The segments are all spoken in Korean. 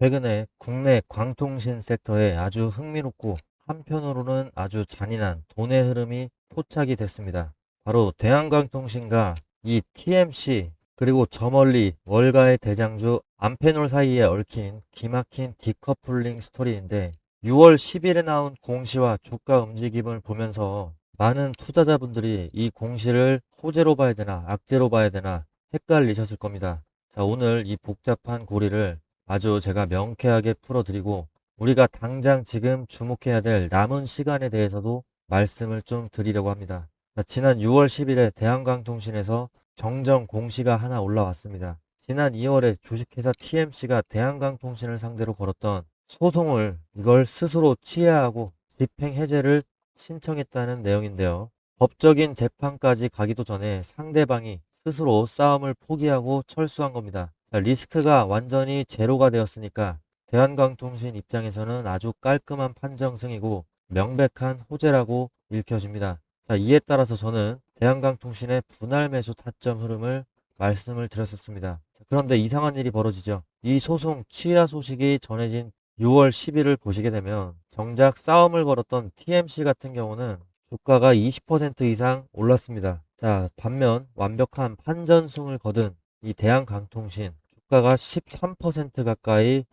최근에 국내 광통신 섹터에 아주 흥미롭고 한편으로는 아주 잔인한 돈의 흐름이 포착이 됐습니다. 바로 대한광통신과 이 TMC 그리고 저 멀리 월가의 대장주 암페놀 사이에 얽힌 기막힌 디커플링 스토리인데 6월 10일에 나온 공시와 주가 움직임을 보면서 많은 투자자분들이 이 공시를 호재로 봐야 되나 악재로 봐야 되나 헷갈리셨을 겁니다. 자, 오늘 이 복잡한 고리를 아주 제가 명쾌하게 풀어드리고 우리가 당장 지금 주목해야 될 남은 시간에 대해서도 말씀을 좀 드리려고 합니다. 지난 6월 10일에 대한광통신에서 정정 공시가 하나 올라왔습니다. 지난 2월에 주식회사 TMC가 대한광통신을 상대로 걸었던 소송을 이걸 스스로 취하하고 집행해제를 신청했다는 내용인데요. 법적인 재판까지 가기도 전에 상대방이 스스로 싸움을 포기하고 철수한 겁니다. 리스크가 완전히 제로가 되었으니까 대한광통신 입장에서는 아주 깔끔한 판정승이고 명백한 호재라고 읽혀집니다. 자, 이에 따라서 저는 대한광통신의 분할 매수 타점 흐름을 말씀을 드렸었습니다. 그런데 이상한 일이 벌어지죠. 이 소송 취하 소식이 전해진 6월 10일을 보시게 되면 정작 싸움을 걸었던 TMC 같은 경우는 주가가 20% 이상 올랐습니다. 자, 반면 완벽한 판전승을 거둔 이 대한광통신 주가가 13% 가까이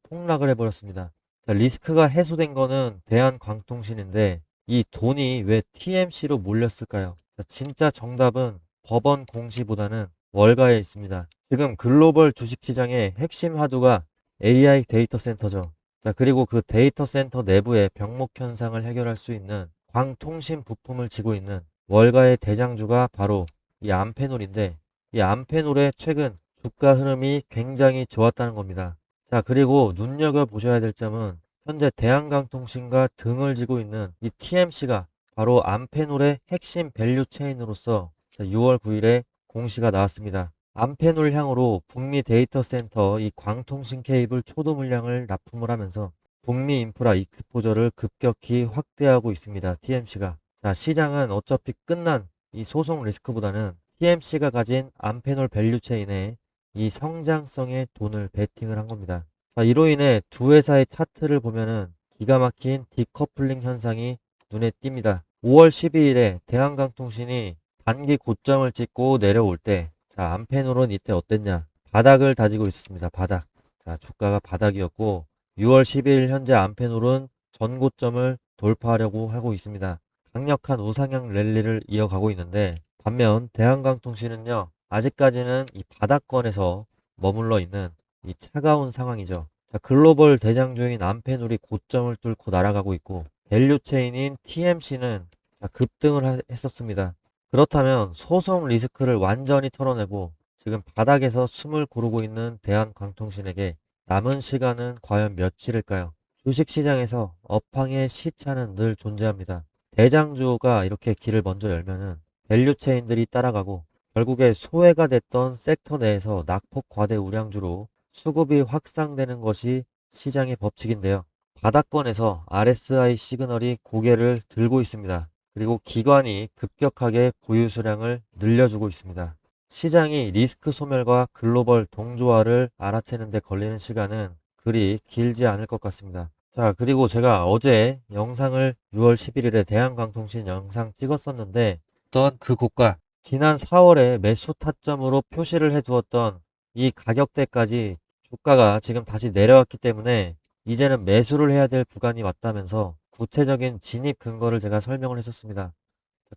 폭락을 해버렸습니다. 자, 리스크가 해소된 거는 대한광통신인데 이 돈이 왜 TMC로 몰렸을까요? 자, 진짜 정답은 법원 공시보다는 월가에 있습니다. 지금 글로벌 주식시장의 핵심 화두가 AI 데이터 센터죠. 자, 그리고 그 데이터 센터 내부의 병목 현상을 해결할 수 있는 광통신 부품을 지고 있는 월가의 대장주가 바로 이 암페놀인데 이 암페놀의 최근 주가 흐름이 굉장히 좋았다는 겁니다. 자, 그리고 눈여겨보셔야 될 점은 현재 대한광통신과 등을 지고 있는 이 TMC가 바로 암페놀의 핵심 밸류 체인으로서 6월 9일에 공시가 나왔습니다. 암페놀 향으로 북미 데이터 센터 이 광통신 케이블 초도 물량을 납품을 하면서 북미 인프라 익스포저를 급격히 확대하고 있습니다. TMC가. 자, 시장은 어차피 끝난 이 소송 리스크보다는 TMC가 가진 암페놀 밸류 체인에 이 성장성의 돈을 베팅을 한 겁니다. 자, 이로 인해 두 회사의 차트를 보면은 기가 막힌 디커플링 현상이 눈에 띕니다. 5월 12일에 대한광통신이 단기 고점을 찍고 내려올 때 암페놀은 이때 어땠냐? 바닥을 다지고 있었습니다. 바닥. 자, 주가가 바닥이었고 6월 12일 현재 암페놀은 전고점을 돌파하려고 하고 있습니다. 강력한 우상향 랠리를 이어가고 있는데 반면 대한광통신은요. 아직까지는 이 바닥권에서 머물러 있는 이 차가운 상황이죠. 자, 글로벌 대장주인 암페놀이 고점을 뚫고 날아가고 있고 밸류체인인 TMC는 급등을 했었습니다. 그렇다면 소송 리스크를 완전히 털어내고 지금 바닥에서 숨을 고르고 있는 대한광통신에게 남은 시간은 과연 며칠일까요? 주식시장에서 업황의 시차는 늘 존재합니다. 대장주가 이렇게 길을 먼저 열면은 밸류체인들이 따라가고 결국에 소외가 됐던 섹터 내에서 낙폭 과대 우량주로 수급이 확산되는 것이 시장의 법칙인데요. 바닥권에서 RSI 시그널이 고개를 들고 있습니다. 그리고 기관이 급격하게 보유 수량을 늘려주고 있습니다. 시장이 리스크 소멸과 글로벌 동조화를 알아채는 데 걸리는 시간은 그리 길지 않을 것 같습니다. 자, 그리고 제가 어제 영상을 6월 11일에 대한광통신 영상 찍었었는데 어떤 그 고가 지난 4월에 매수 타점으로 표시를 해두었던 이 가격대까지 주가가 지금 다시 내려왔기 때문에 이제는 매수를 해야 될 구간이 왔다면서 구체적인 진입 근거를 제가 설명을 했었습니다.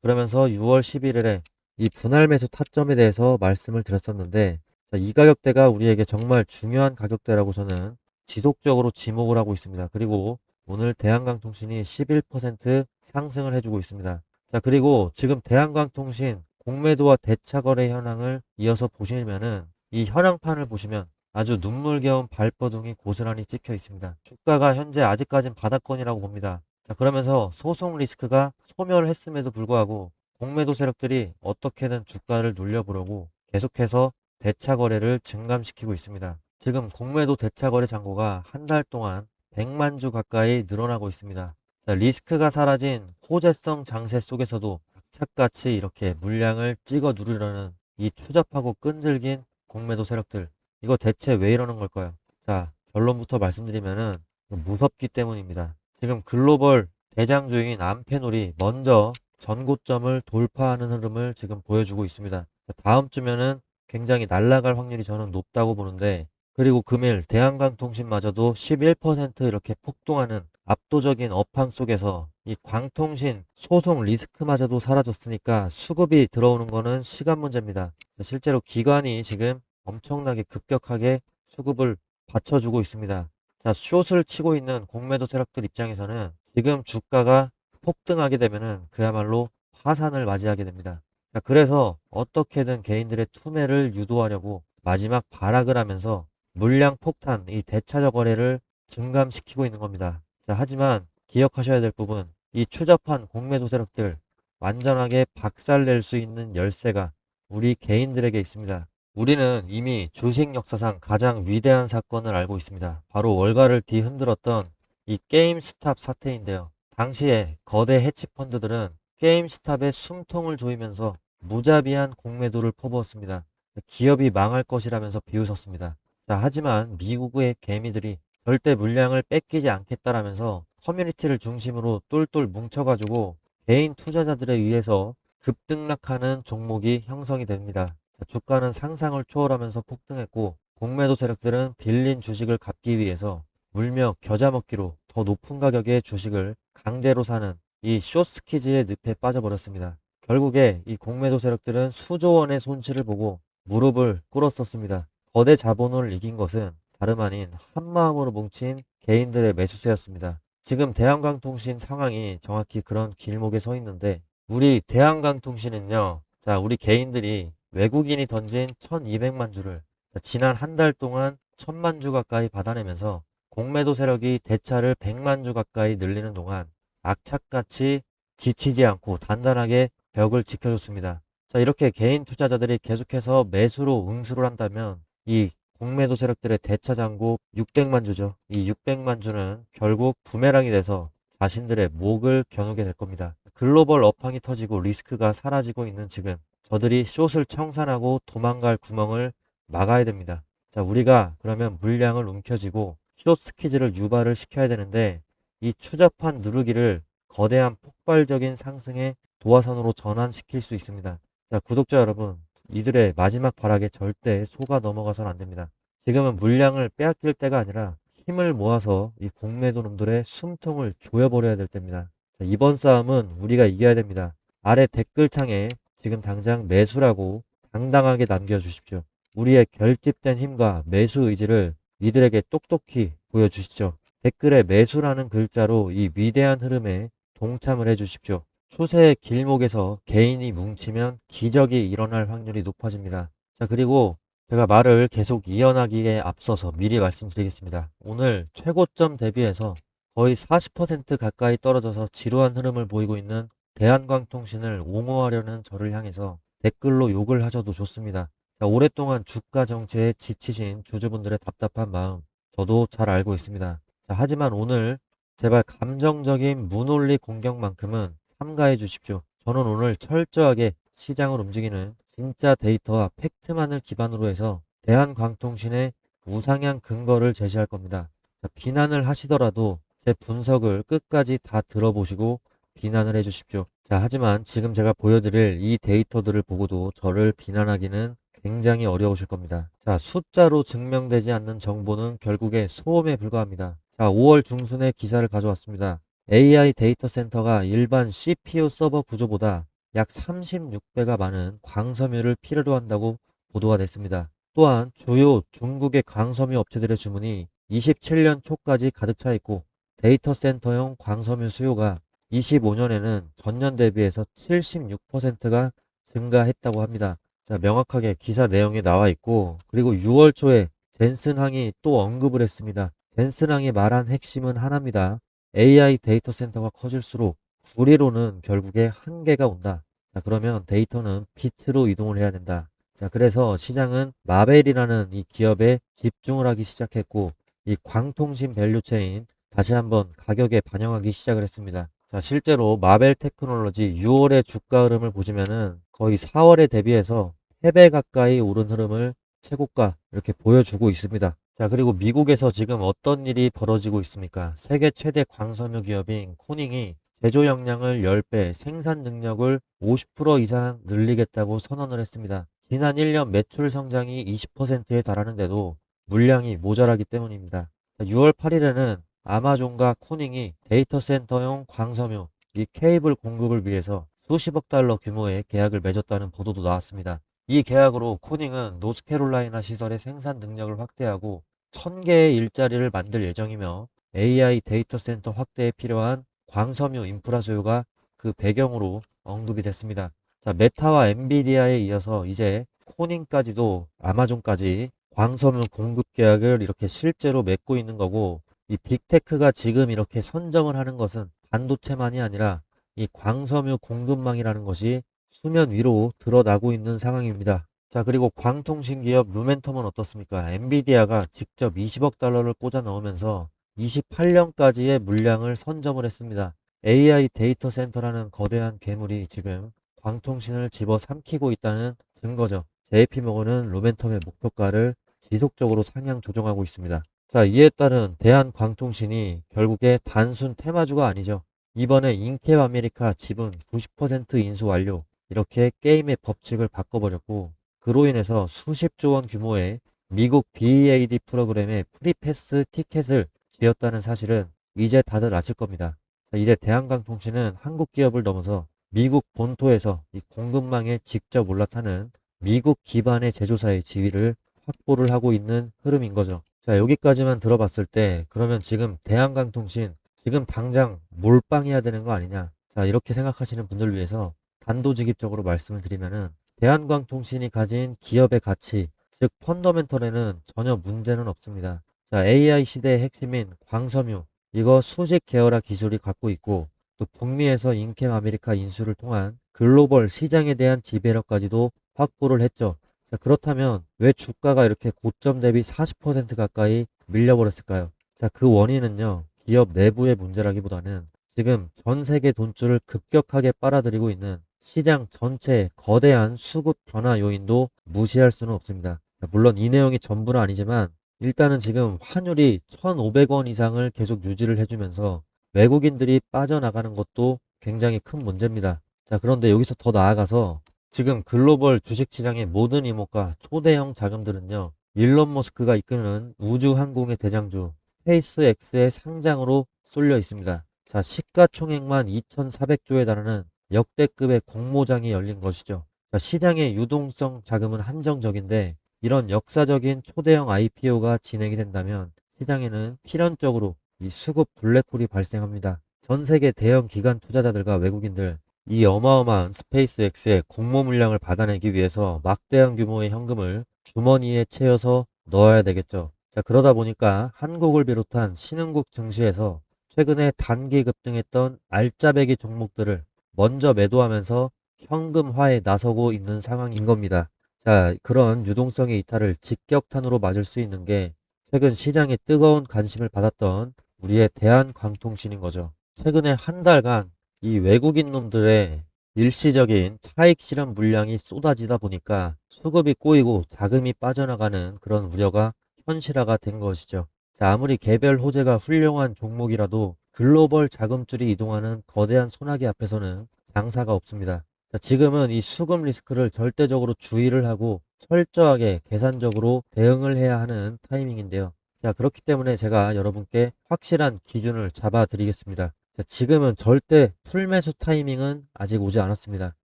그러면서 6월 11일에 이 분할 매수 타점에 대해서 말씀을 드렸었는데 이 가격대가 우리에게 정말 중요한 가격대라고 저는 지속적으로 지목을 하고 있습니다. 그리고 오늘 대한광통신이 11% 상승을 해주고 있습니다. 자, 그리고 지금 대한광통신 공매도와 대차거래 현황을 이어서 보시면은 이 현황판을 보시면 아주 눈물겨운 발버둥이 고스란히 찍혀 있습니다. 주가가 현재 아직까진 바닥권이라고 봅니다. 자, 그러면서 소송 리스크가 소멸했음에도 불구하고 공매도 세력들이 어떻게든 주가를 눌려보려고 계속해서 대차 거래를 증감시키고 있습니다. 지금 공매도 대차 거래 잔고가 한 달 동안 100만 주 가까이 늘어나고 있습니다. 자, 리스크가 사라진 호재성 장세 속에서도 악착같이 이렇게 물량을 찍어 누르려는 이 추잡하고 끈질긴 공매도 세력들, 이거 대체 왜 이러는 걸까요? 자, 결론부터 말씀드리면은 무섭기 때문입니다. 지금 글로벌 대장주인 암페놀이 먼저 전고점을 돌파하는 흐름을 지금 보여주고 있습니다. 다음 주면은 굉장히 날아갈 확률이 저는 높다고 보는데, 그리고 금일 대한광통신마저도 11% 이렇게 폭등하는 압도적인 업황 속에서 이 광통신 소송 리스크마저도 사라졌으니까 수급이 들어오는 거는 시간 문제입니다. 실제로 기관이 지금 엄청나게 급격하게 수급을 받쳐주고 있습니다. 자, 숏을 치고 있는 공매도 세력들 입장에서는 지금 주가가 폭등하게 되면은 그야말로 파산을 맞이하게 됩니다. 자, 그래서 어떻게든 개인들의 투매를 유도하려고 마지막 발악을 하면서 물량 폭탄, 이 대차적 거래를 증감시키고 있는 겁니다. 자, 하지만 기억하셔야 될 부분, 이 추잡한 공매도 세력들 완전하게 박살낼 수 있는 열쇠가 우리 개인들에게 있습니다. 우리는 이미 주식 역사상 가장 위대한 사건을 알고 있습니다. 바로 월가를 뒤흔들었던 이 게임스탑 사태인데요. 당시에 거대 해치펀드들은 게임스탑에 숨통을 조이면서 무자비한 공매도를 퍼부었습니다. 기업이 망할 것이라면서 비웃었습니다. 자, 하지만 미국의 개미들이 절대 물량을 뺏기지 않겠다라면서 커뮤니티를 중심으로 똘똘 뭉쳐가지고 개인 투자자들에 의해서 급등락하는 종목이 형성이 됩니다. 자, 주가는 상상을 초월하면서 폭등했고, 공매도 세력들은 빌린 주식을 갚기 위해서 물며 겨자 먹기로 더 높은 가격의 주식을 강제로 사는 이 숏스키즈의 늪에 빠져버렸습니다. 결국에 이 공매도 세력들은 수조 원의 손실을 보고 무릎을 꿇었었습니다. 거대 자본을 이긴 것은 다름 아닌 한마음으로 뭉친 개인들의 매수세였습니다. 지금 대한광통신 상황이 정확히 그런 길목에 서 있는데, 우리 대한광통신은요, 자, 우리 개인들이 외국인이 던진 1200만 주를 지난 한 달 동안 1000만 주 가까이 받아내면서 공매도 세력이 대차를 100만 주 가까이 늘리는 동안 악착같이 지치지 않고 단단하게 벽을 지켜줬습니다. 자, 이렇게 개인 투자자들이 계속해서 매수로 응수를 한다면 이 공매도 세력들의 대차 잔고 600만 주죠. 이 600만 주는 결국 부메랑이 돼서 자신들의 목을 겨누게 될 겁니다. 글로벌 업황이 터지고 리스크가 사라지고 있는 지금 저들이 숏을 청산하고 도망갈 구멍을 막아야 됩니다. 자, 우리가 그러면 물량을 움켜쥐고 숏 스키즈를 유발을 시켜야 되는데, 이 추잡한 누르기를 거대한 폭발적인 상승의 도화선으로 전환시킬 수 있습니다. 자, 구독자 여러분, 이들의 마지막 발악에 절대 속아 넘어가서는 안 됩니다. 지금은 물량을 빼앗길 때가 아니라 힘을 모아서 이 공매도 놈들의 숨통을 조여버려야 될 때입니다. 자, 이번 싸움은 우리가 이겨야 됩니다. 아래 댓글창에 지금 당장 매수라고 당당하게 남겨주십시오. 우리의 결집된 힘과 매수 의지를 이들에게 똑똑히 보여주시죠. 댓글에 매수라는 글자로 이 위대한 흐름에 동참을 해주십시오. 추세의 길목에서 개인이 뭉치면 기적이 일어날 확률이 높아집니다. 자, 그리고 제가 말을 계속 이어나기에 앞서서 미리 말씀드리겠습니다. 오늘 최고점 대비해서 거의 40% 가까이 떨어져서 지루한 흐름을 보이고 있는 대한광통신을 옹호하려는 저를 향해서 댓글로 욕을 하셔도 좋습니다. 자, 오랫동안 주가 정체에 지치신 주주분들의 답답한 마음 저도 잘 알고 있습니다. 자, 하지만 오늘 제발 감정적인 무논리 공격만큼은 삼가해 주십시오. 저는 오늘 철저하게 시장을 움직이는 진짜 데이터와 팩트만을 기반으로 해서 대한광통신의 우상향 근거를 제시할 겁니다. 자, 비난을 하시더라도 제 분석을 끝까지 다 들어보시고 비난을 해주십시오. 자, 하지만 지금 제가 보여드릴 이 데이터들을 보고도 저를 비난하기는 굉장히 어려우실 겁니다. 자, 숫자로 증명되지 않는 정보는 결국에 소음에 불과합니다. 자, 5월 중순에 기사를 가져왔습니다. AI 데이터 센터가 일반 CPU 서버 구조보다 약 36배가 많은 광섬유를 필요로 한다고 보도가 됐습니다. 또한 주요 중국의 광섬유 업체들의 주문이 27년 초까지 가득 차 있고, 데이터 센터용 광섬유 수요가 25년에는 전년 대비해서 76%가 증가했다고 합니다. 자, 명확하게 기사 내용에 나와 있고, 그리고 6월 초에 젠슨항이 또 언급을 했습니다. 젠슨항이 말한 핵심은 하나입니다. AI 데이터 센터가 커질수록 구리로는 결국에 한계가 온다. 자, 그러면 데이터는 빛으로 이동을 해야 된다. 자, 그래서 시장은 마벨이라는 이 기업에 집중을 하기 시작했고, 이 광통신 밸류체인 다시 한번 가격에 반영하기 시작을 했습니다. 자, 실제로 마벨 테크놀로지 6월의 주가 흐름을 보시면은 거의 4월에 대비해서 3배 가까이 오른 흐름을 최고가 이렇게 보여주고 있습니다. 자, 그리고 미국에서 지금 어떤 일이 벌어지고 있습니까? 세계 최대 광섬유 기업인 코닝이 제조 역량을 10배, 생산 능력을 50% 이상 늘리겠다고 선언을 했습니다. 지난 1년 매출 성장이 20%에 달하는데도 물량이 모자라기 때문입니다. 6월 8일에는 아마존과 코닝이 데이터 센터용 광섬유, 이 케이블 공급을 위해서 수십억 달러 규모의 계약을 맺었다는 보도도 나왔습니다. 이 계약으로 코닝은 노스캐롤라이나 시설의 생산 능력을 확대하고 1000개의 일자리를 만들 예정이며 AI 데이터 센터 확대에 필요한 광섬유 인프라 소요가 그 배경으로 언급이 됐습니다. 자, 메타와 엔비디아에 이어서 이제 코닝까지도 아마존까지 광섬유 공급 계약을 이렇게 실제로 맺고 있는 거고, 이 빅테크가 지금 이렇게 선점을 하는 것은 반도체만이 아니라 이 광섬유 공급망이라는 것이 수면 위로 드러나고 있는 상황입니다. 자, 그리고 광통신 기업 루멘텀은 어떻습니까? 엔비디아가 직접 20억 달러를 꽂아 넣으면서 28년까지의 물량을 선점을 했습니다. AI 데이터 센터라는 거대한 괴물이 지금 광통신을 집어삼키고 있다는 증거죠. JP모건은 루멘텀의 목표가를 지속적으로 상향 조정하고 있습니다. 자, 이에 따른 대한광통신이 결국에 단순 테마주가 아니죠. 이번에 인캡 아메리카 지분 90% 인수 완료, 이렇게 게임의 법칙을 바꿔버렸고, 그로 인해서 수십조 원 규모의 미국 BEAD 프로그램의 프리패스 티켓을 쥐었다는 사실은 이제 다들 아실 겁니다. 자, 이제 대한광통신은 한국 기업을 넘어서 미국 본토에서 이 공급망에 직접 올라타는 미국 기반의 제조사의 지위를 확보를 하고 있는 흐름인 거죠. 자, 여기까지만 들어봤을 때 그러면 지금 대한광통신 지금 당장 몰빵해야 되는 거 아니냐? 자, 이렇게 생각하시는 분들 위해서 단도직입적으로 말씀을 드리면은 대한광통신이 가진 기업의 가치, 즉 펀더멘털에는 전혀 문제는 없습니다. 자, AI 시대의 핵심인 광섬유, 이거 수직 계열화 기술이 갖고 있고, 또 북미에서 인캠 아메리카 인수를 통한 글로벌 시장에 대한 지배력까지도 확보를 했죠. 자, 그렇다면 왜 주가가 이렇게 고점 대비 40% 가까이 밀려버렸을까요? 자, 그 원인은요, 기업 내부의 문제라기보다는 지금 전 세계 돈줄을 급격하게 빨아들이고 있는 시장 전체의 거대한 수급 변화 요인도 무시할 수는 없습니다. 물론 이 내용이 전부는 아니지만 일단은 지금 환율이 1,500원 이상을 계속 유지를 해주면서 외국인들이 빠져나가는 것도 굉장히 큰 문제입니다. 자, 그런데 여기서 더 나아가서 지금 글로벌 주식시장의 모든 이모가 초대형 자금들은요, 일론 머스크가 이끄는 우주항공의 대장주 스페이스X의 상장으로 쏠려 있습니다. 자, 시가총액만 2,400조에 달하는 역대급의 공모장이 열린 것이죠. 자, 시장의 유동성 자금은 한정적인데 이런 역사적인 초대형 IPO가 진행이 된다면 시장에는 필연적으로 이 수급 블랙홀이 발생합니다. 전 세계 대형 기관 투자자들과 외국인들, 이 어마어마한 스페이스X의 공모 물량을 받아내기 위해서 막대한 규모의 현금을 주머니에 채워서 넣어야 되겠죠. 자, 그러다 보니까 한국을 비롯한 신흥국 증시에서 최근에 단기 급등했던 알짜배기 종목들을 먼저 매도하면서 현금화에 나서고 있는 상황인 겁니다. 자, 그런 유동성의 이탈을 직격탄으로 맞을 수 있는 게 최근 시장에 뜨거운 관심을 받았던 우리의 대한광통신인 거죠. 최근에 한 달간 이 외국인 놈들의 일시적인 차익 실현 물량이 쏟아지다 보니까 수급이 꼬이고 자금이 빠져나가는 그런 우려가 현실화가 된 것이죠. 자, 아무리 개별 호재가 훌륭한 종목이라도 글로벌 자금줄이 이동하는 거대한 소나기 앞에서는 장사가 없습니다. 자, 지금은 이 수급 리스크를 절대적으로 주의를 하고 철저하게 계산적으로 대응을 해야 하는 타이밍인데요. 자, 그렇기 때문에 제가 여러분께 확실한 기준을 잡아 드리겠습니다. 자, 지금은 절대 풀매수 타이밍은 아직 오지 않았습니다.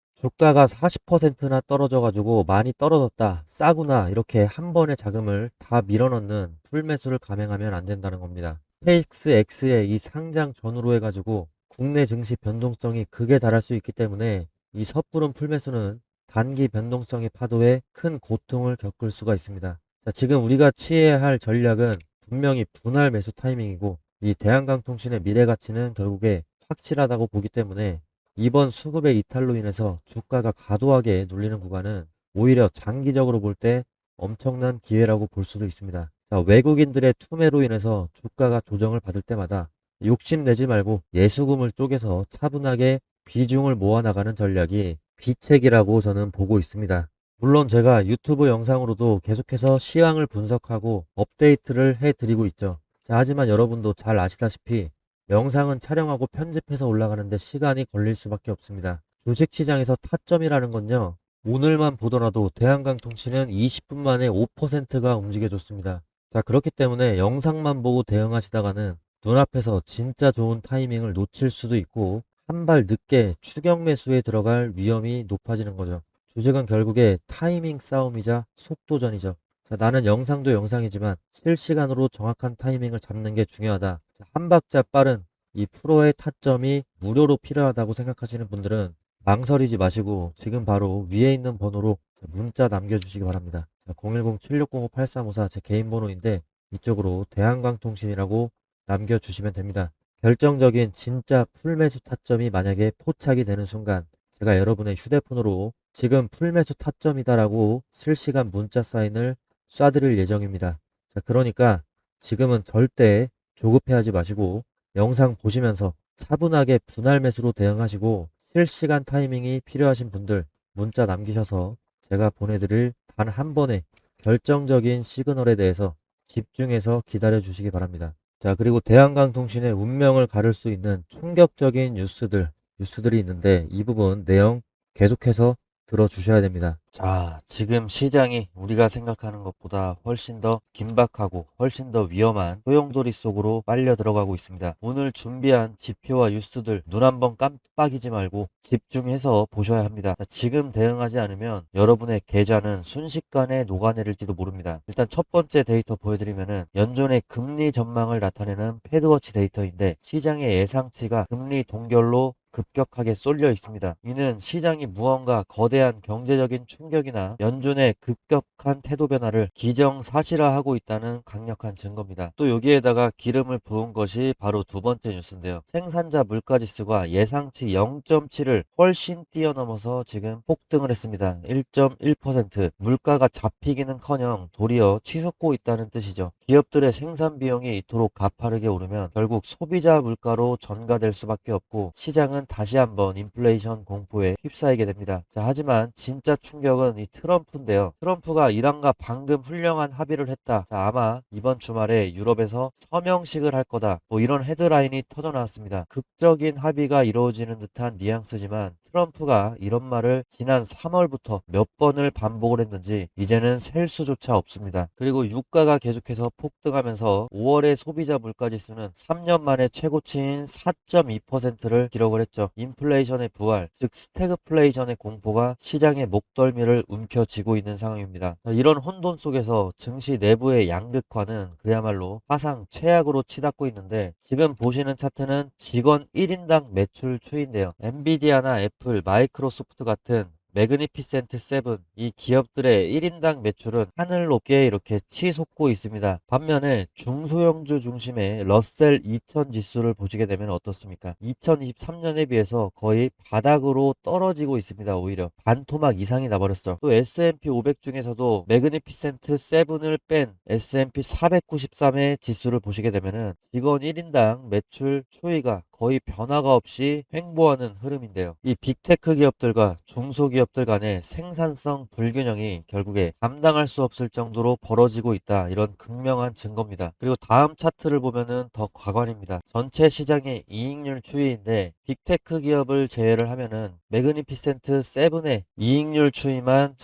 주가가 40%나 떨어져가지고 많이 떨어졌다, 싸구나, 이렇게 한 번에 자금을 다 밀어넣는 풀매수를 감행하면 안 된다는 겁니다. 스페이스X의 이 상장 전후로 해가지고 국내 증시 변동성이 극에 달할 수 있기 때문에 이 섣부른 풀매수는 단기 변동성의 파도에 큰 고통을 겪을 수가 있습니다. 자, 지금 우리가 취해야 할 전략은 분명히 분할 매수 타이밍이고, 이 대한광통신의 미래 가치는 결국에 확실하다고 보기 때문에 이번 수급의 이탈로 인해서 주가가 과도하게 눌리는 구간은 오히려 장기적으로 볼 때 엄청난 기회라고 볼 수도 있습니다. 자, 외국인들의 투매로 인해서 주가가 조정을 받을 때마다 욕심내지 말고 예수금을 쪼개서 차분하게 비중을 모아나가는 전략이 비책이라고 저는 보고 있습니다. 물론 제가 유튜브 영상으로도 계속해서 시황을 분석하고 업데이트를 해드리고 있죠. 자, 하지만 여러분도 잘 아시다시피 영상은 촬영하고 편집해서 올라가는데 시간이 걸릴 수밖에 없습니다. 주식시장에서 타점이라는 건요, 오늘만 보더라도 대한강통신은 20분 만에 5%가 움직여줬습니다. 자, 그렇기 때문에 영상만 보고 대응하시다가는 눈앞에서 진짜 좋은 타이밍을 놓칠 수도 있고 한 발 늦게 추격 매수에 들어갈 위험이 높아지는 거죠. 주식은 결국에 타이밍 싸움이자 속도전이죠. 자, 나는 영상도 영상이지만 실시간으로 정확한 타이밍을 잡는 게 중요하다. 자, 한 박자 빠른 이 프로의 타점이 무료로 필요하다고 생각하시는 분들은 망설이지 마시고 지금 바로 위에 있는 번호로 문자 남겨주시기 바랍니다. 010-7605-8354 제 개인 번호인데 이쪽으로 대한광통신이라고 남겨주시면 됩니다. 결정적인 진짜 풀매수 타점이 만약에 포착이 되는 순간 제가 여러분의 휴대폰으로 지금 풀매수 타점이다라고 실시간 문자 사인을 쏴드릴 예정입니다. 자, 그러니까 지금은 절대 조급해하지 마시고 영상 보시면서 차분하게 분할 매수로 대응하시고 실시간 타이밍이 필요하신 분들 문자 남기셔서 제가 보내드릴 단 한 번의 결정적인 시그널에 대해서 집중해서 기다려 주시기 바랍니다. 자, 그리고 대한강통신의 운명을 가를 수 있는 충격적인 뉴스들이 있는데 이 부분 내용 계속해서 들어주셔야 됩니다. 자, 지금 시장이 우리가 생각하는 것보다 훨씬 더 긴박하고 훨씬 더 위험한 소용돌이 속으로 빨려 들어가고 있습니다. 오늘 준비한 지표와 뉴스들 눈 한번 깜빡이지 말고 집중해서 보셔야 합니다. 자, 지금 대응하지 않으면 여러분의 계좌는 순식간에 녹아내릴지도 모릅니다. 일단 첫 번째 데이터 보여드리면은 연준의 금리 전망을 나타내는 패드워치 데이터인데 시장의 예상치가 금리 동결로 급격하게 쏠려 있습니다. 이는 시장이 무언가 거대한 경제적인 충격이나 연준의 급격한 태도 변화를 기정사실화하고 있다는 강력한 증거입니다. 또 여기에다가 기름을 부은 것이 바로 두 번째 뉴스인데요. 생산자 물가지수가 예상치 0.7을 훨씬 뛰어넘어서 지금 폭등을 했습니다. 1.1%. 물가가 잡히기는커녕 도리어 치솟고 있다는 뜻이죠. 기업들의 생산 비용이 이토록 가파르게 오르면 결국 소비자 물가로 전가될 수밖에 없고 시장은 다시 한번 인플레이션 공포에 휩싸이게 됩니다. 자, 하지만 진짜 충격은 이 트럼프인데요. 트럼프가 이란과 방금 훌륭한 합의를 했다. 자, 아마 이번 주말에 유럽에서 서명식을 할 거다. 뭐 이런 헤드라인이 터져 나왔습니다. 극적인 합의가 이루어지는 듯한 뉘앙스지만 트럼프가 이런 말을 지난 3월부터 몇 번을 반복을 했는지 이제는 셀 수조차 없습니다. 그리고 유가가 계속해서 폭등하면서 5월의 소비자 물가지수는 3년 만에 최고치인 4.2%를 기록을 했죠. 인플레이션의 부활, 즉 스태그플레이션의 공포가 시장의 목덜미를 움켜쥐고 있는 상황입니다. 이런 혼돈 속에서 증시 내부의 양극화는 그야말로 사상 최악으로 치닫고 있는데 지금 보시는 차트는 직원 1인당 매출 추이인데요. 엔비디아나 애플, 마이크로소프트 같은 매그니피센트 세븐 이 기업들의 1인당 매출은 하늘 높게 이렇게 치솟고 있습니다. 반면에 중소형주 중심의 러셀 2000 지수를 보시게 되면 어떻습니까? 2023년에 비해서 거의 바닥으로 떨어지고 있습니다. 오히려 반토막 이상이 나버렸어. 또 S&P 500 중에서도 매그니피센트 세븐을 뺀 S&P 493의 지수를 보시게 되면은 직원 1인당 매출 추이가 거의 변화가 없이 횡보하는 흐름인데요. 이 빅테크 기업들과 중소기업들 간의 생산성 불균형이 결국에 감당할 수 없을 정도로 벌어지고 있다. 이런 극명한 증거입니다. 그리고 다음 차트를 보면은 더 과관입니다. 전체 시장의 이익률 추이인데 빅테크 기업을 제외를 하면은 매그니피센트 세븐의 이익률 추이만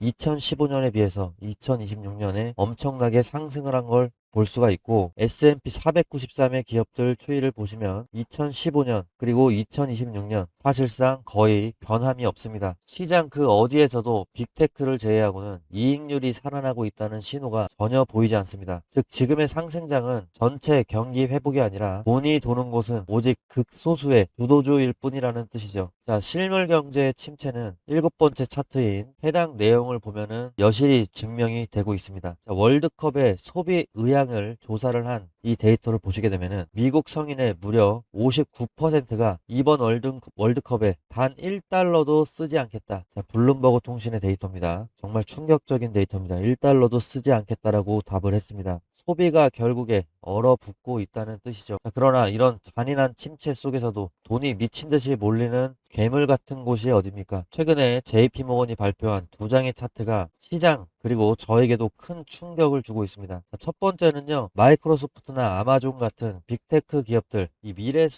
2015년에 비해서 2026년에 엄청나게 상승을 한 걸 볼 수가 있고 S&P 493의 기업들 추이를 보시면 2015년 그리고 2026년 사실상 거의 변함이 없습니다. 시장 그 어디에서도 빅테크를 제외하고는 이익률이 살아나고 있다는 신호가 전혀 보이지 않습니다. 즉 지금의 상승장은 전체 경기 회복이 아니라 돈이 도는 곳은 오직 극소수의 주도주일 뿐이라는 뜻이죠. 자, 실물 경제의 침체는 7번째 차트인 해당 내용을 보면은 여실히 증명이 되고 있습니다. 자, 월드컵의 소비 의향을 조사를 한 이 데이터를 보시게 되면은 미국 성인의 무려 59%가 이번 월드컵에 단 1달러도 쓰지 않겠다. 자, 블룸버그 통신의 데이터입니다. 정말 충격적인 데이터입니다. 1달러도 쓰지 않겠다라고 답을 했습니다. 소비가 결국에 얼어붙고 있다는 뜻이죠. 자, 그러나 이런 잔인한 침체 속에서도 돈이 미친 듯이 몰리는 괴물 같은 곳이 어딥니까? 최근에 JP모건이 발표한 두 장의 차트가 시장 그리고 저에게도 큰 충격을 주고 있습니다. 자, 첫 번째는요, 마이크로소프트나 아마존 같은 빅테크 기업들 이 미래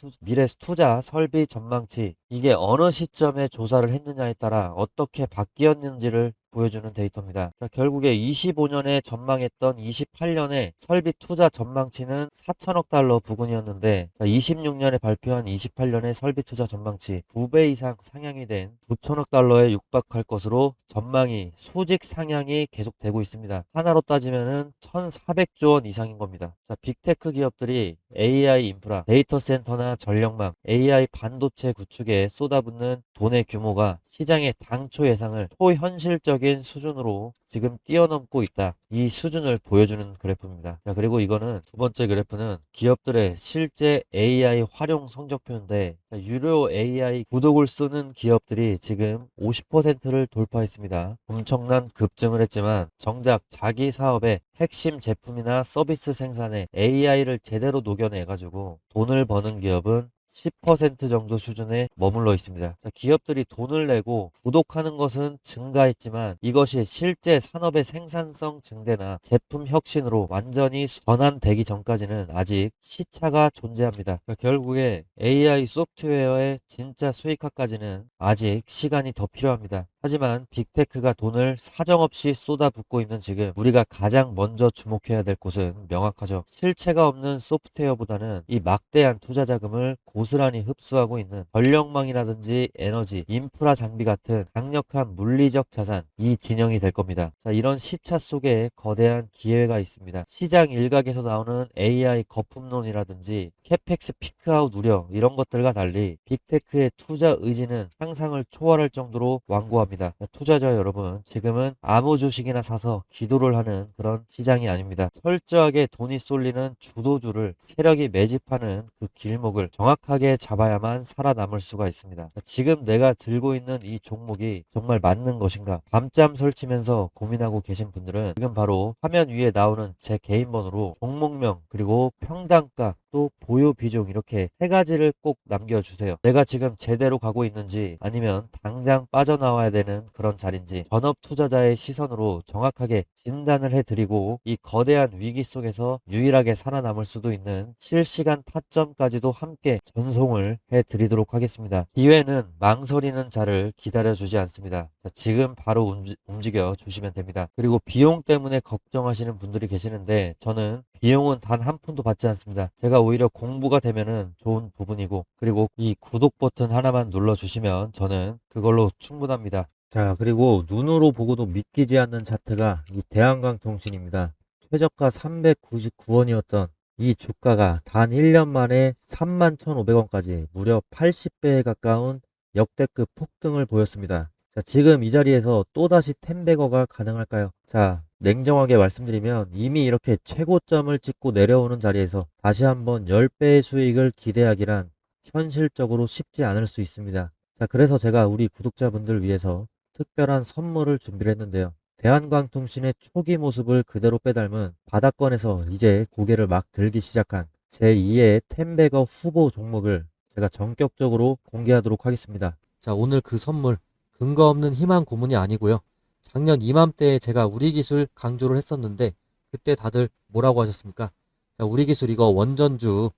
투자 설비 전망치 이게 어느 시점에 조사를 했느냐에 따라 어떻게 바뀌었는지를 보여주는 데이터입니다. 자, 결국에 25년에 전망했던 28년에 설비 투자 전망치는 4천억 달러 부근이었는데 26년에 발표한 28년의 설비 투자 전망치 2배 이상 상향이 된 9천억 달러에 육박할 것으로 전망이 수직 상향이 계속되고 있습니다. 하나로 따지면은 1,400조 원 이상인 겁니다. 자, 빅테크 기업들이 AI 인프라, 데이터 센터나 전력망, AI 반도체 구축에 쏟아붓는 돈의 규모가 시장의 당초 예상을 초현실적인 수준으로 지금 뛰어넘고 있다. 이 수준을 보여주는 그래프입니다. 자, 그리고 이거는 두 번째 그래프는 기업들의 실제 AI 활용 성적표인데 유료 AI 구독을 쓰는 기업들이 지금 50%를 돌파했습니다. 엄청난 급증을 했지만 정작 자기 사업의 핵심 제품이나 서비스 생산에 AI를 제대로 녹여내가지고 돈을 버는 기업은 10% 정도 수준에 머물러 있습니다. 자, 기업들이 돈을 내고 구독하는 것은 증가했지만 이것이 실제 산업의 생산성 증대나 제품 혁신으로 완전히 전환되기 전까지는 아직 시차가 존재합니다. 결국에 AI 소프트웨어의 진짜 수익화까지는 아직 시간이 더 필요합니다. 하지만 빅테크가 돈을 사정없이 쏟아붓고 있는 지금 우리가 가장 먼저 주목해야 될 곳은 명확하죠. 실체가 없는 소프트웨어보다는 이 막대한 투자 자금을 고스란히 흡수하고 있는 전력망이라든지 에너지, 인프라 장비 같은 강력한 물리적 자산, 이 진영이 될 겁니다. 자, 이런 시차 속에 거대한 기회가 있습니다. 시장 일각에서 나오는 AI 거품론이라든지 캐펙스 피크아웃 우려 이런 것들과 달리 빅테크의 투자 의지는 상상을 초월할 정도로 완고합니다. 투자자 여러분, 지금은 아무 주식이나 사서 기도를 하는 그런 시장이 아닙니다. 철저하게 돈이 쏠리는 주도주를 세력이 매집하는 그 길목을 정확하게 잡아야만 살아남을 수가 있습니다. 지금 내가 들고 있는 이 종목이 정말 맞는 것인가? 밤잠 설치면서 고민하고 계신 분들은 지금 바로 화면 위에 나오는 제 개인 번호로 종목명 그리고 평단가 또 보유 비중 이렇게 세 가지를 꼭 남겨주세요. 내가 지금 제대로 가고 있는지 아니면 당장 빠져나와야 되는 그런 자리인지 전업 투자자의 시선으로 정확하게 진단을 해드리고 이 거대한 위기 속에서 유일하게 살아남을 수도 있는 실시간 타점까지도 함께 전송을 해드리도록 하겠습니다. 기회는 망설이는 자를 기다려주지 않습니다. 자, 지금 바로 움직여 주시면 됩니다. 그리고 비용 때문에 걱정하시는 분들이 계시는데 저는 비용은 단 한 푼도 받지 않습니다. 제가 오히려 공부가 되면은 좋은 부분이고 그리고 이 구독 버튼 하나만 눌러주시면 저는 그걸로 충분합니다. 자, 그리고 눈으로 보고도 믿기지 않는 차트가 이 대한광통신입니다. 최저가 399원이었던 이 주가가 단 1년 만에 31,500원까지 무려 80배에 가까운 역대급 폭등을 보였습니다. 자, 지금 이 자리에서 또다시 텐베거가 가능할까요? 자, 냉정하게 말씀드리면 이미 이렇게 최고점을 찍고 내려오는 자리에서 다시 한번 10배의 수익을 기대하기란 현실적으로 쉽지 않을 수 있습니다. 자, 그래서 제가 우리 구독자분들 위해서 특별한 선물을 준비를 했는데요. 대한광통신의 초기 모습을 그대로 빼닮은 바닥권에서 이제 고개를 막 들기 시작한 제2의 텐베거 후보 종목을 제가 전격적으로 공개하도록 하겠습니다. 자, 오늘 그 선물 근거 없는 희망 고문이 아니고요. 작년 이맘때에 제가 우리 기술 강조를 했었는데 그때 다들 뭐라고 하셨습니까? 자, 우리 기술 이거 원전주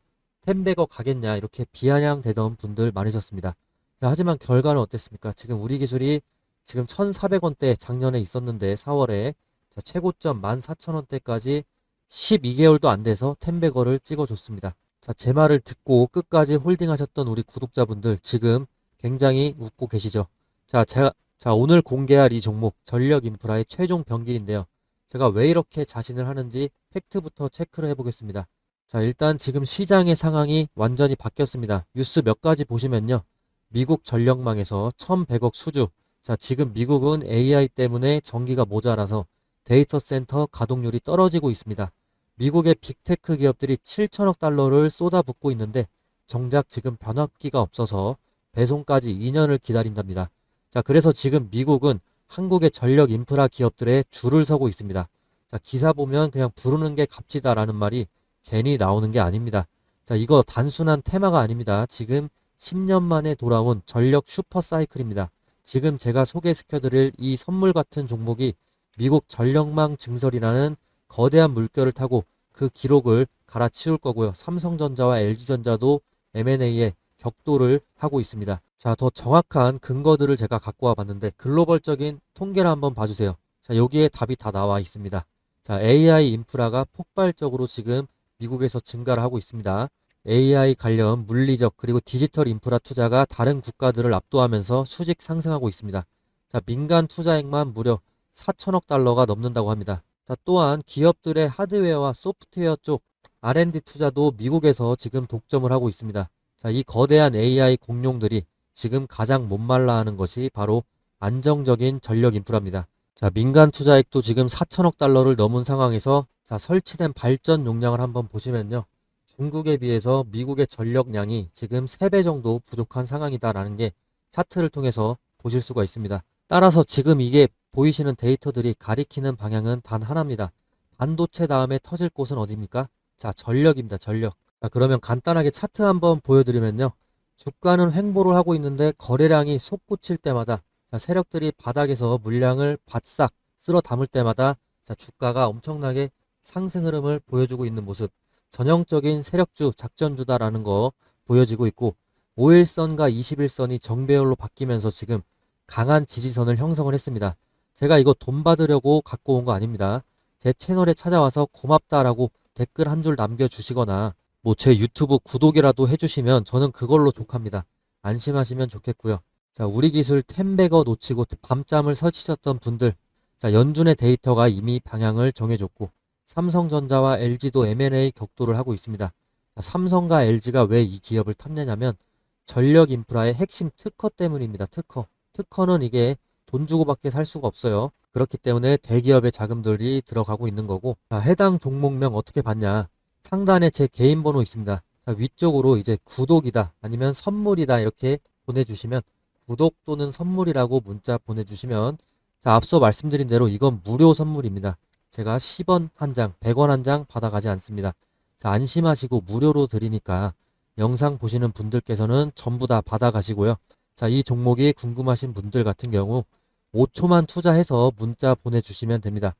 텐베거 가겠냐 이렇게 비아냥대던 분들 많으셨습니다. 자, 하지만 결과는 어땠습니까? 지금 우리 기술이 지금 1,400원대 작년에 있었는데 4월에 자, 최고점 14,000원대까지 12개월도 안 돼서 텐베거를 찍어줬습니다. 자, 제 말을 듣고 끝까지 홀딩하셨던 우리 구독자분들 지금 굉장히 웃고 계시죠? 자, 오늘 공개할 이 종목 전력 인프라의 최종 병기인데요. 제가 왜 이렇게 자신을 하는지 팩트부터 체크를 해보겠습니다. 자, 일단 지금 시장의 상황이 완전히 바뀌었습니다. 뉴스 몇 가지 보시면요. 미국 전력망에서 1,100억 수주. 자, 지금 미국은 AI 때문에 전기가 모자라서 데이터 센터 가동률이 떨어지고 있습니다. 미국의 빅테크 기업들이 7천억 달러를 쏟아붓고 있는데 정작 지금 변압기가 없어서 배송까지 2년을 기다린답니다. 자, 그래서 지금 미국은 한국의 전력 인프라 기업들의 줄을 서고 있습니다. 자, 기사 보면 그냥 부르는 게 값지다라는 말이 괜히 나오는 게 아닙니다. 자, 이거 단순한 테마가 아닙니다. 지금 10년 만에 돌아온 전력 슈퍼 사이클입니다. 지금 제가 소개시켜드릴 이 선물 같은 종목이 미국 전력망 증설이라는 거대한 물결을 타고 그 기록을 갈아치울 거고요. 삼성전자와 LG전자도 M&A에 격돌을 하고 있습니다. 자, 더 정확한 근거들을 제가 갖고 와 봤는데 글로벌적인 통계를 한번 봐주세요. 자, 여기에 답이 다 나와 있습니다. 자, AI 인프라가 폭발적으로 지금 미국에서 증가를 하고 있습니다. AI 관련 물리적 그리고 디지털 인프라 투자가 다른 국가들을 압도하면서 수직 상승하고 있습니다. 자, 민간 투자액만 무려 4천억 달러가 넘는다고 합니다. 자, 또한 기업들의 하드웨어와 소프트웨어 쪽 R&D 투자도 미국에서 지금 독점을 하고 있습니다. 자, 이 거대한 AI 공룡들이 지금 가장 못말라 하는 것이 바로 안정적인 전력 인프라입니다. 자, 민간 투자액도 지금 4천억 달러를 넘은 상황에서 자, 설치된 발전 용량을 한번 보시면요. 중국에 비해서 미국의 전력량이 지금 3배 정도 부족한 상황이다라는 게 차트를 통해서 보실 수가 있습니다. 따라서 지금 이게 보이시는 데이터들이 가리키는 방향은 단 하나입니다. 반도체 다음에 터질 곳은 어디입니까? 자, 전력입니다. 전력. 자, 그러면 간단하게 차트 한번 보여드리면요. 주가는 횡보를 하고 있는데 거래량이 솟구칠 때마다 자, 세력들이 바닥에서 물량을 바싹 쓸어 담을 때마다 자, 주가가 엄청나게 상승 흐름을 보여주고 있는 모습. 전형적인 세력주 작전주다라는 거 보여지고 있고 5일선과 21선이 정배열로 바뀌면서 지금 강한 지지선을 형성을 했습니다. 제가 이거 돈 받으려고 갖고 온 거 아닙니다. 제 채널에 찾아와서 고맙다라고 댓글 한 줄 남겨주시거나 뭐 제 유튜브 구독이라도 해주시면 저는 그걸로 족합니다. 안심하시면 좋겠고요. 자, 우리 기술 템베거 놓치고 밤잠을 설치셨던 분들, 자, 연준의 데이터가 이미 방향을 정해줬고 삼성전자와 LG도 M&A 격돌을 하고 있습니다. 자, 삼성과 LG가 왜 이 기업을 탐내냐면 전력 인프라의 핵심 특허 때문입니다. 특허. 특허는 이게 돈 주고밖에 살 수가 없어요. 그렇기 때문에 대기업의 자금들이 들어가고 있는 거고, 자, 해당 종목명 어떻게 봤냐? 상단에 제 개인 번호 있습니다. 자, 위쪽으로 이제 구독이다 아니면 선물이다 이렇게 보내주시면 구독 또는 선물이라고 문자 보내주시면 자, 앞서 말씀드린 대로 이건 무료 선물입니다. 제가 10원 한 장, 100원 한 장 받아가지 않습니다. 자, 안심하시고 무료로 드리니까 영상 보시는 분들께서는 전부 다 받아가시고요. 자, 이 종목이 궁금하신 분들 같은 경우 5초만 투자해서 문자 보내주시면 됩니다.